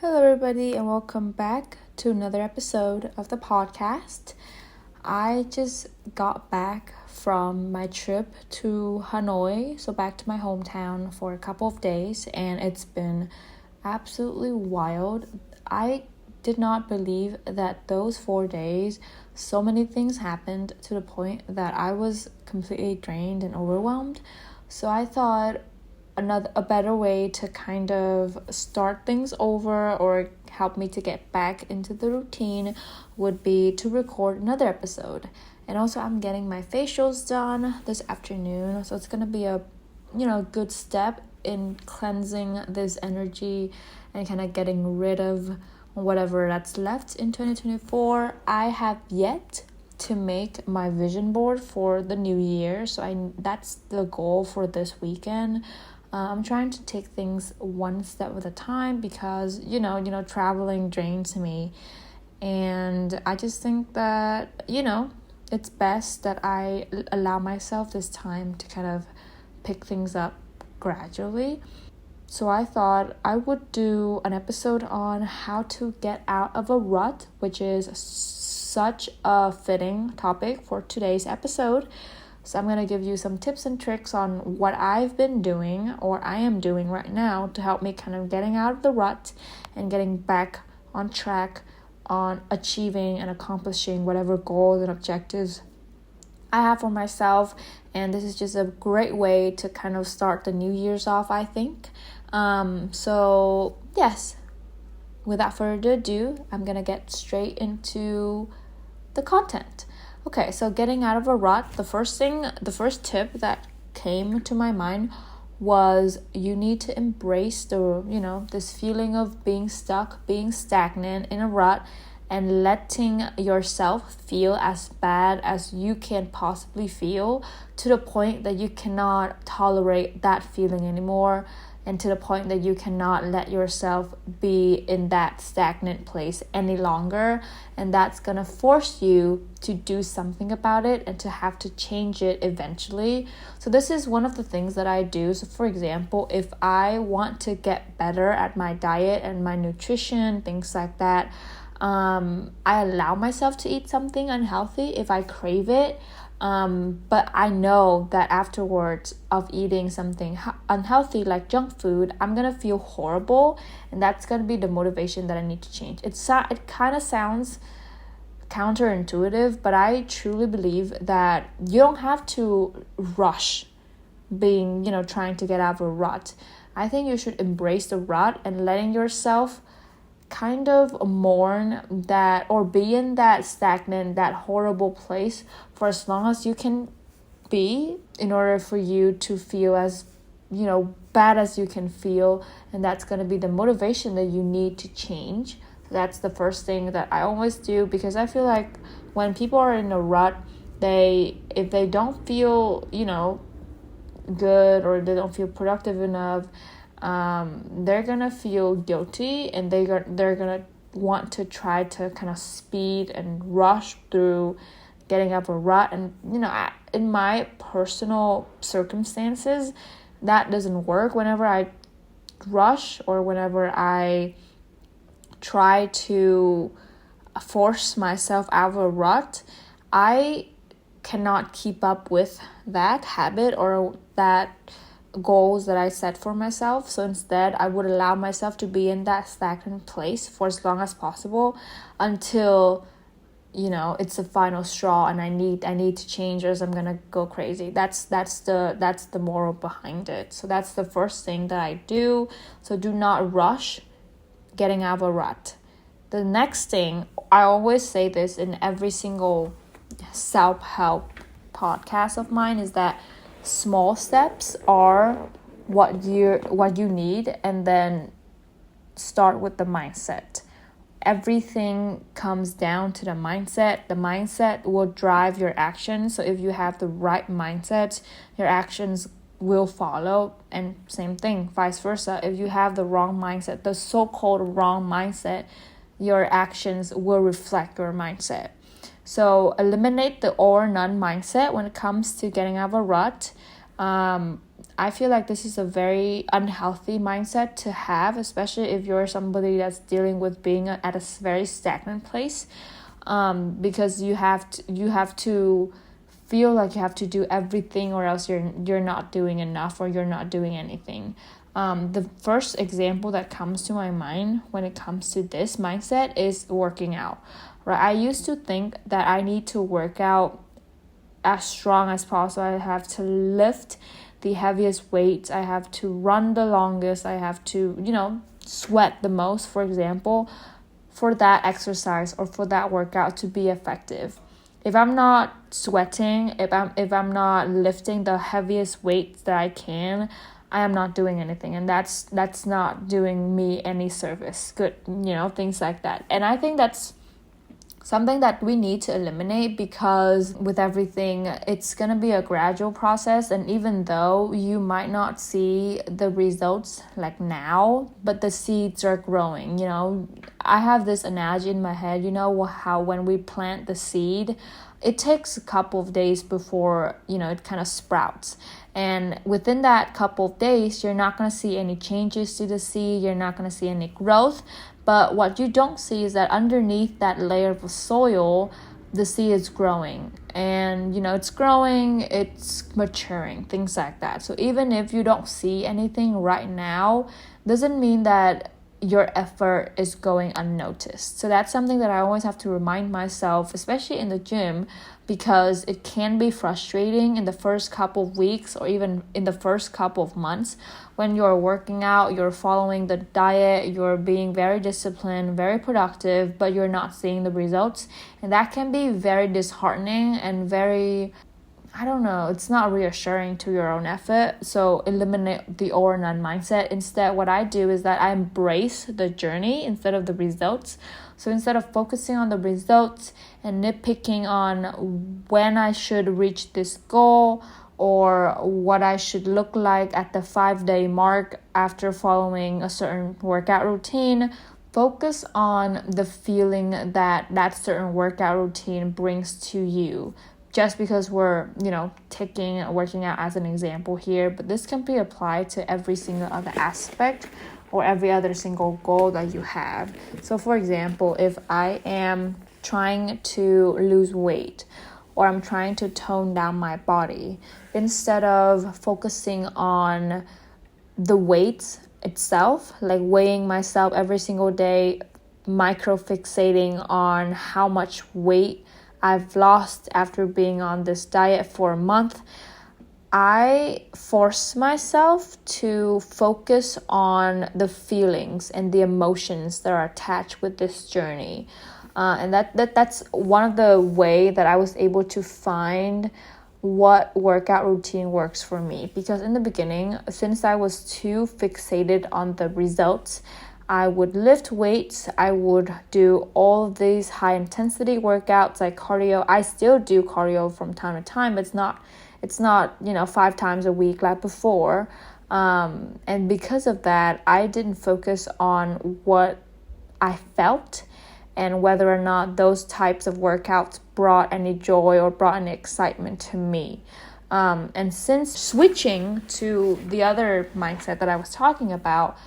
Hello, everybody, and welcome back to another episode of the podcast. I just got back from my trip to Hanoi, so back to my hometown for a couple of days, and it's been absolutely wild. I did not believe that those 4 days, so many things happened to the point that I was completely drained and overwhelmed. So I thought a better way to kind of start things over or help me to get back into the routine would be to record another episode. And also I'm getting my facials done this afternoon, so it's going to be a good step in cleansing this energy and kind of getting rid of whatever that's left in 2024. I have yet to make my vision board for the new year, so that's the goal for this weekend. I'm trying to take things one step at a time because, traveling drains me. And I just think that, it's best that I allow myself this time to kind of pick things up gradually. So I thought I would do an episode on how to get out of a rut, which is such a fitting topic for today's episode. So I'm going to give you some tips and tricks on what I've been doing or I am doing right now to help me kind of getting out of the rut and getting back on track on achieving and accomplishing whatever goals and objectives I have for myself. And this is just a great way to kind of start the new year's off, I think. So yes, without further ado, I'm going to get straight into the content. Okay, so getting out of a rut, the first tip that came to my mind was you need to embrace this feeling of being stuck, being stagnant in a rut, and letting yourself feel as bad as you can possibly feel to the point that you cannot tolerate that feeling anymore, and to the point that you cannot let yourself be in that stagnant place any longer. And that's gonna force you to do something about it and to have to change it eventually. So this is one of the things that I do. So for example, if I want to get better at my diet and my nutrition, things like that, I allow myself to eat something unhealthy if I crave it. But I know that afterwards of eating something unhealthy like junk food, I'm gonna feel horrible, and that's gonna be the motivation that I need to change. It kind of sounds counterintuitive, but I truly believe that you don't have to rush being, trying to get out of a rut. I think you should embrace the rut and letting yourself kind of mourn that or be in that stagnant, that horrible place for as long as you can be, in order for you to feel as bad as you can feel. And that's going to be the motivation that you need to change. So that's the first thing that I always do, because I feel like when people are in a rut, if they don't feel good, or they don't feel productive enough, they're gonna feel guilty, and they're gonna want to try to kind of speed and rush through getting out of a rut. And in my personal circumstances, that doesn't work. Whenever I rush or whenever I try to force myself out of a rut, I cannot keep up with that habit or that goals that I set for myself. So instead, I would allow myself to be in that stagnant place for as long as possible until it's the final straw and I need to change, or else I'm gonna go crazy. That's the moral behind it. So that's the first thing that I do. So do not rush getting out of a rut. The next thing, I always say this in every single self-help podcast of mine, is that small steps are what you need, and then start with the mindset. Everything comes down to the mindset. The mindset will drive your actions. So if you have the right mindset, your actions will follow, and same thing, vice versa. If you have the wrong mindset, the so-called wrong mindset, your actions will reflect your mindset. So eliminate the all or none mindset when it comes to getting out of a rut. I feel like this is a very unhealthy mindset to have, especially if you're somebody that's dealing with being at a very stagnant place, because you have to feel like you have to do everything, or else you're not doing enough, or you're not doing anything. The first example that comes to my mind when it comes to this mindset is working out, right? I used to think that I need to work out as strong as possible. I have to lift the heaviest weights. I have to run the longest. I have to, sweat the most, for example, for that exercise or for that workout to be effective. If I'm not sweating, if I'm not lifting the heaviest weights that I can, I am not doing anything, and that's not doing me any service. Good, things like that. And I think that's something that we need to eliminate, because with everything, it's going to be a gradual process. And even though you might not see the results like now, but the seeds are growing. I have this analogy in my head, how when we plant the seed, it takes a couple of days before, it kind of sprouts. And within that couple of days, you're not going to see any changes to the seed. You're not going to see any growth. But what you don't see is that underneath that layer of soil, the seed is growing. And, it's growing, it's maturing, things like that. So even if you don't see anything right now, doesn't mean that your effort is going unnoticed. So that's something that I always have to remind myself, especially in the gym, because it can be frustrating in the first couple of weeks or even in the first couple of months when you're working out, you're following the diet, you're being very disciplined, very productive, but you're not seeing the results. And that can be very disheartening and very, it's not reassuring to your own effort. So eliminate the all or none mindset. Instead, what I do is that I embrace the journey instead of the results. So instead of focusing on the results and nitpicking on when I should reach this goal or what I should look like at the 5-day mark after following a certain workout routine, focus on the feeling that certain workout routine brings to you. Just because we're, taking working out as an example here, but this can be applied to every single other aspect or every other single goal that you have. So for example, if I am trying to lose weight or I'm trying to tone down my body, instead of focusing on the weight itself, like weighing myself every single day, micro fixating on how much weight I've lost after being on this diet for a month, I force myself to focus on the feelings and the emotions that are attached with this journey. And that's one of the way that I was able to find what workout routine works for me. Because in the beginning, since I was too fixated on the results, I would lift weights, I would do all of these high intensity workouts like cardio. I still do cardio from time to time, but it's not 5 times a week like before. And because of that, I didn't focus on what I felt and whether or not those types of workouts brought any joy or brought any excitement to me. And since switching to the other mindset that I was talking about,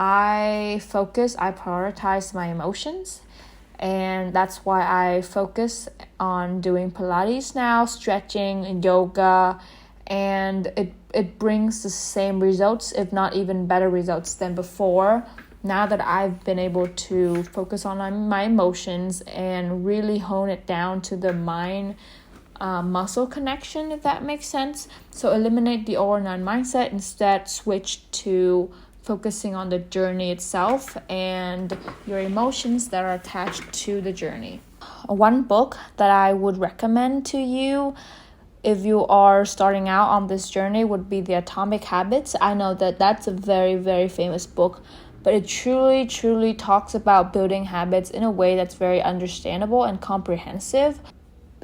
I prioritize my emotions, and that's why I focus on doing Pilates now, stretching and yoga, and it brings the same results, if not even better results than before. Now that I've been able to focus on my emotions and really hone it down to the mind muscle connection, if that makes sense. So eliminate the all or none mindset, instead switch to focusing on the journey itself and your emotions that are attached to the journey. One book that I would recommend to you if you are starting out on this journey would be The Atomic Habits. I know that that's a very, very famous book, but it truly, truly talks about building habits in a way that's very understandable and comprehensive.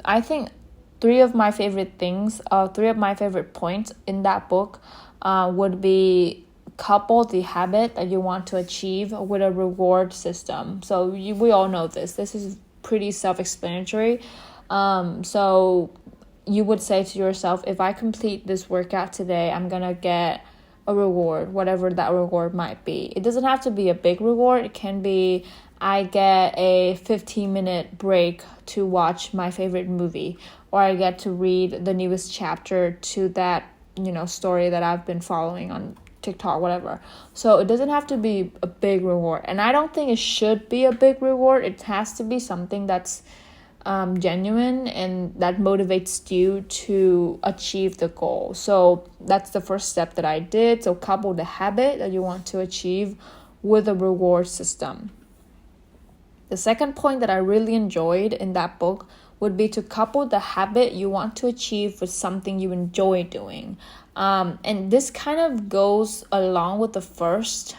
I think three of my favorite points in that book would be couple the habit that you want to achieve with a reward system. So we all know this. This is pretty self-explanatory. So you would say to yourself, if I complete this workout today, I'm gonna get a reward, whatever that reward might be. It doesn't have to be a big reward. It can be, I get a 15-minute break to watch my favorite movie, or I get to read the newest chapter to that, story that I've been following on TikTok, whatever. So it doesn't have to be a big reward, and I don't think it should be a big reward. It has to be something that's genuine and that motivates you to achieve the goal. So that's the first step that I did. So couple the habit that you want to achieve with a reward system. The second point that I really enjoyed in that book would be to couple the habit you want to achieve with something you enjoy doing. And this kind of goes along with the first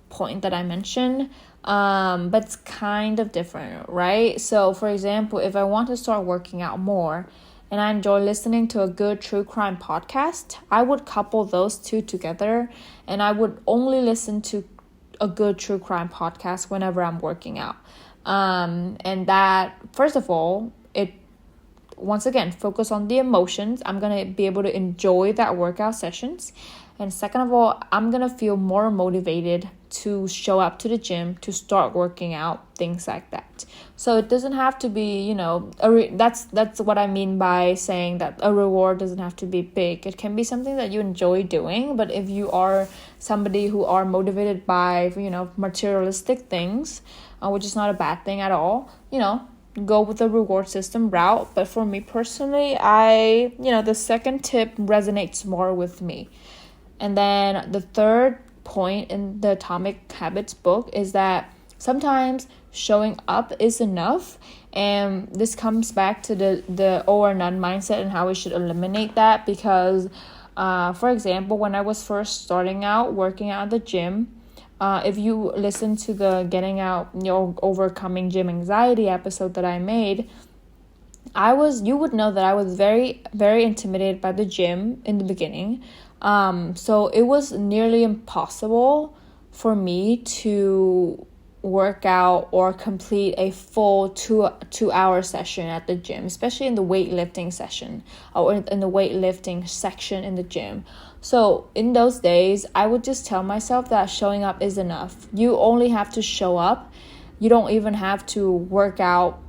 point that I mentioned, but it's kind of different, right? So for example, if I want to start working out more and I enjoy listening to a good true crime podcast, I would couple those two together, and I would only listen to a good true crime podcast whenever I'm working out. And that, first of all, once again, focus on the emotions. I'm going to be able to enjoy that workout sessions. And second of all, I'm going to feel more motivated to show up to the gym, to start working out, things like that. So it doesn't have to be, that's what I mean by saying that a reward doesn't have to be big. It can be something that you enjoy doing. But if you are somebody who are motivated by, materialistic things, which is not a bad thing at all, go with the reward system route. But for me personally, the second tip resonates more with me. And then the third point in the Atomic Habits book is that sometimes showing up is enough. And this comes back to the all or none mindset and how we should eliminate that. Because, for example, when I was first starting out working out at the gym, if you listen to the Getting Out, Overcoming Gym Anxiety episode that I made, you would know that I was very, very intimidated by the gym in the beginning. So it was nearly impossible for me to work out or complete a full two-hour session at the gym, especially in the weightlifting session or in the weightlifting section in the gym. So in those days, I would just tell myself that showing up is enough. You only have to show up. You don't even have to work out,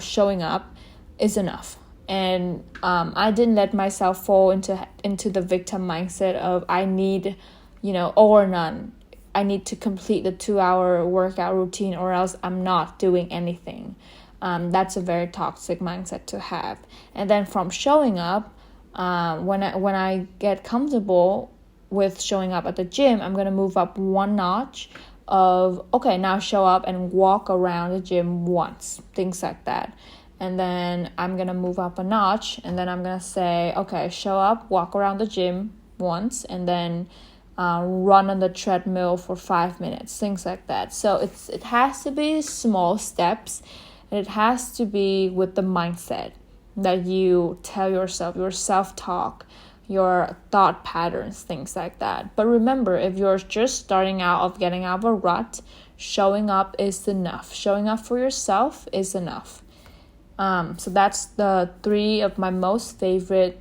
showing up is enough. And I didn't let myself fall into the victim mindset of I need, all or none. I need to complete the 2-hour workout routine or else I'm not doing anything. That's a very toxic mindset to have. And then from showing up, when I get comfortable with showing up at the gym, I'm going to move up one notch of, okay, now show up and walk around the gym once, things like that. And then I'm going to move up a notch, and then I'm going to say, okay, show up, walk around the gym once, and then run on the treadmill for 5 minutes, things like that. So it has to be small steps, and it has to be with the mindset that you tell yourself, your self-talk, your thought patterns, things like that. But remember, if you're just starting out of getting out of a rut, showing up is enough. Showing up for yourself is enough. So that's the 3 of my most favorite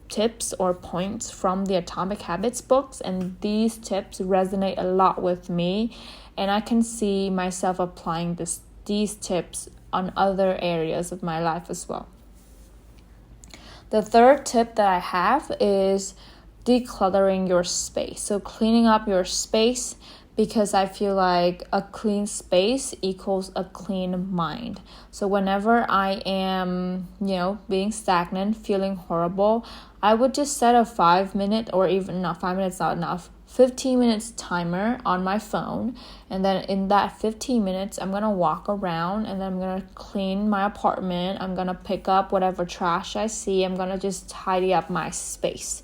tips or points from the Atomic Habits books, and these tips resonate a lot with me, and I can see myself applying these tips on other areas of my life as well. The third tip that I have is decluttering your space. So cleaning up your space, because I feel like a clean space equals a clean mind. So whenever I am, being stagnant, feeling horrible, I would just set a 5-minute, or even not 5 minutes, not enough, 15 minutes timer on my phone. And then in that 15 minutes, I'm going to walk around and then I'm going to clean my apartment. I'm going to pick up whatever trash I see. I'm going to just tidy up my space.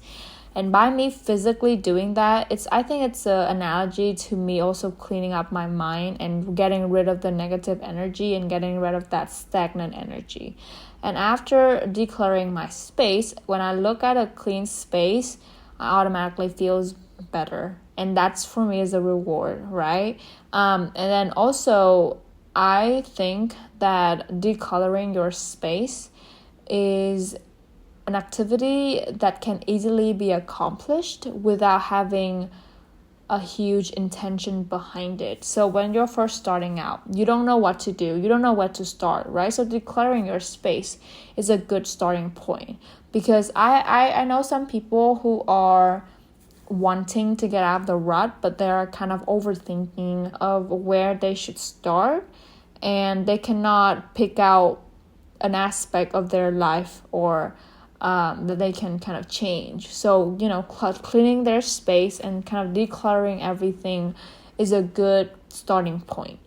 And by me physically doing that, I think it's an analogy to me also cleaning up my mind and getting rid of the negative energy and getting rid of that stagnant energy. And after decluttering my space, when I look at a clean space, I automatically feels better. And that's for me is a reward, right? And then also, I think that decluttering your space is an activity that can easily be accomplished without having a huge intention behind it. So when you're first starting out, you don't know what to do, you don't know where to start, right? So decluttering your space is a good starting point, because I know some people who are wanting to get out of the rut, but they're kind of overthinking of where they should start, and they cannot pick out an aspect of their life or that they can kind of change. So, cleaning their space and kind of decluttering everything is a good starting point.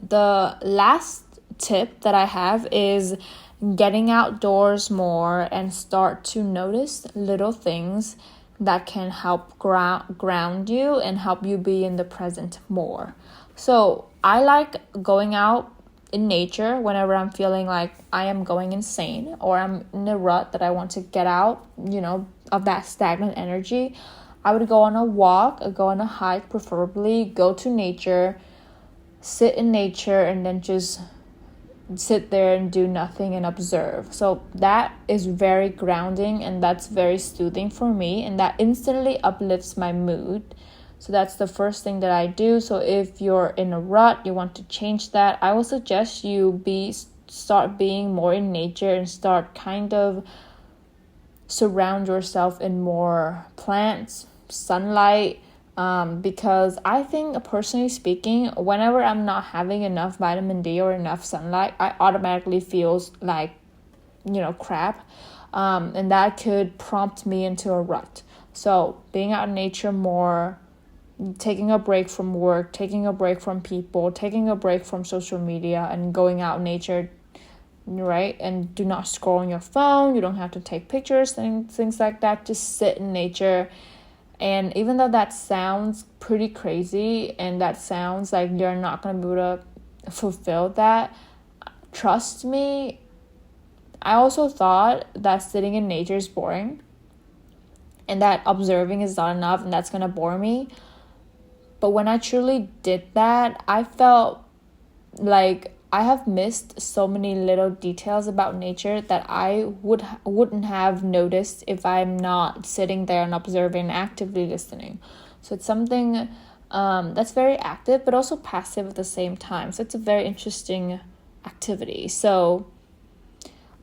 The last tip that I have is getting outdoors more and start to notice little things that can help ground you and help you be in the present more. So I like going out in nature whenever I'm feeling like I am going insane or I'm in a rut that I want to get out, of that stagnant energy. I would go on a walk, go on a hike, preferably go to nature, sit in nature, and then just sit there and do nothing and observe. So that is very grounding and that's very soothing for me, and that instantly uplifts my mood. So that's the first thing that I do. So if you're in a rut, you want to change that, I will suggest you start being more in nature and start kind of surround yourself in more plants, sunlight, because I think, personally speaking, whenever I'm not having enough vitamin D or enough sunlight, I automatically feels like, crap, and that could prompt me into a rut. So being out in nature more, taking a break from work, taking a break from people, taking a break from social media, and going out in nature, right? And do not scroll on your phone. You don't have to take pictures, things like that. Just sit in nature. And even though that sounds pretty crazy and that sounds like you're not going to be able to fulfill that, trust me, I also thought that sitting in nature is boring and that observing is not enough and that's going to bore me. But when I truly did that, I felt like I have missed so many little details about nature that I wouldn't have noticed if I'm not sitting there and observing, actively listening. So it's something that's very active but also passive at the same time. So it's a very interesting activity. So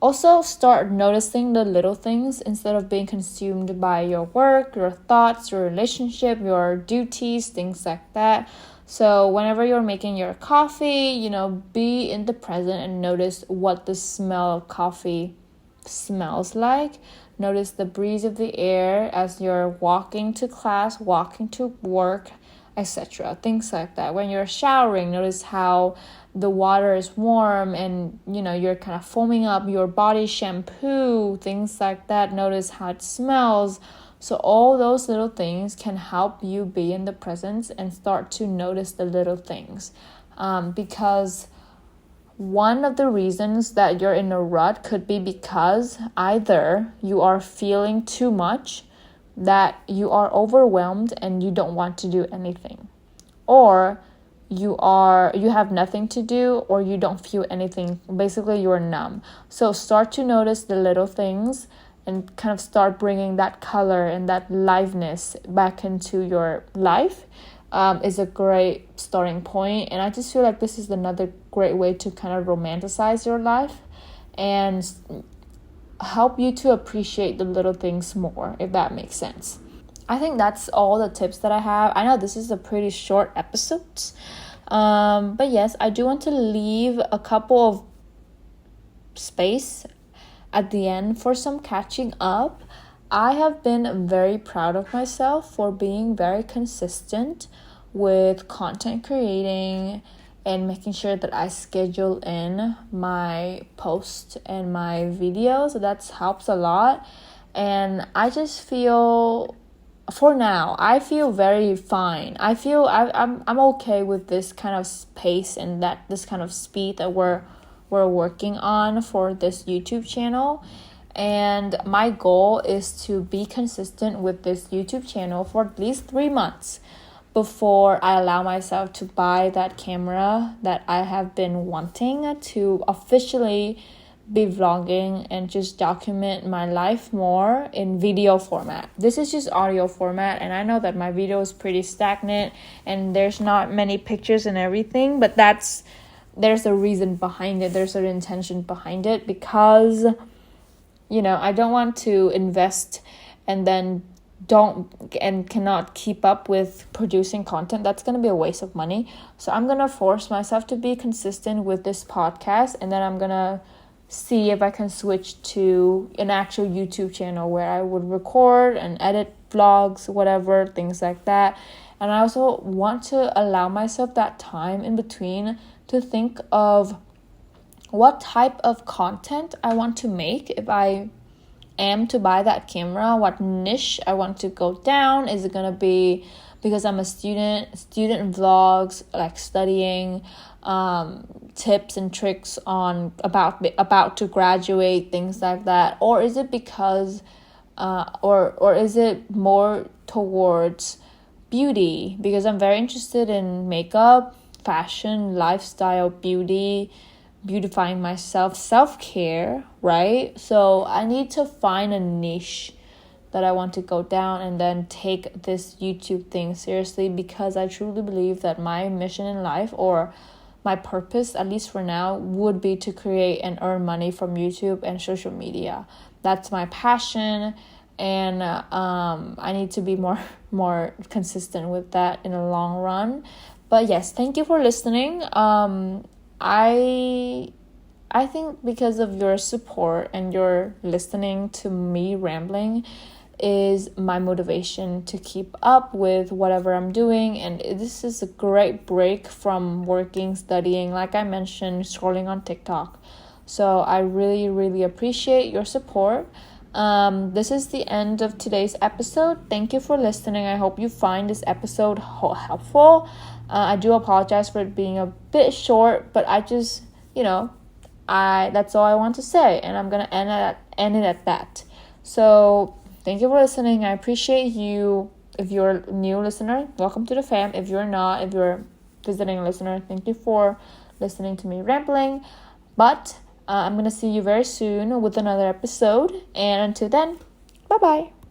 also start noticing the little things instead of being consumed by your work, your thoughts, your relationship, your duties, things like that. So whenever you're making your coffee, be in the present and notice what the smell of coffee smells like. Notice the breeze of the air as you're walking to class, walking to work, etc. Things like that. When you're showering, notice how the water is warm and you're kind of foaming up your body shampoo, things like that. Notice how it smells. So all those little things can help you be in the present and start to notice the little things, because one of the reasons that you're in a rut could be because either you are feeling too much, that you are overwhelmed and you don't want to do anything, or you have nothing to do, or you don't feel anything. Basically, you're numb. So start to notice the little things and kind of start bringing that color and that liveness back into your life, is a great starting point. And I just feel like this is another great way to kind of romanticize your life and help you to appreciate the little things more, if that makes sense. I think that's all the tips that I have. I know this is a pretty short episode, but yes, I do want to leave a couple of space at the end for some catching up. I have been very proud of myself for being very consistent with content creating and making sure that I schedule in my posts and my videos. So that helps a lot. And I just feel, for now, I feel very fine. I feel I'm okay with this kind of pace and this kind of speed that we're working on for this YouTube channel. And my goal is to be consistent with this YouTube channel for at least 3 months before I allow myself to buy that camera that I have been wanting to officially be vlogging and just document my life more in video format. This is just audio format, and I know that my video is pretty stagnant and there's not many pictures and everything, but there's a reason behind it. There's an intention behind it, because I don't want to invest and then cannot keep up with producing content. That's going to be a waste of money. So I'm going to force myself to be consistent with this podcast, and then I'm going to see if I can switch to an actual YouTube channel where I would record and edit vlogs, whatever, things like that. And I also want to allow myself that time in between to think of what type of content I want to make if I am to buy that camera, what niche I want to go down. Is it going to be because I'm a student vlogs, like studying, tips and tricks on about to graduate, things like that? Or is it because or is it more towards beauty, because I'm very interested in makeup, fashion, lifestyle, beautifying myself, self-care, right? So I need to find a niche that I want to go down and then take this YouTube thing seriously, because I truly believe that my mission in life, or my purpose, at least for now, would be to create and earn money from YouTube and social media. That's my passion, and I need to be more consistent with that in the long run. But yes, thank you for listening. I think because of your support and your listening to me rambling is my motivation to keep up with whatever I'm doing. And this is a great break from working, studying, like I mentioned, scrolling on TikTok. So I really, really appreciate your support. This is the end of today's episode. Thank you for listening. I hope you find this episode helpful. I do apologize for it being a bit short, but I just, that's all I want to say, and I'm gonna end it at that. So thank you for listening. I appreciate you. If you're a new listener, welcome to the fam. If you're not, if you're a visiting listener, thank you for listening to me rambling. But I'm gonna see you very soon with another episode, and until then, bye bye.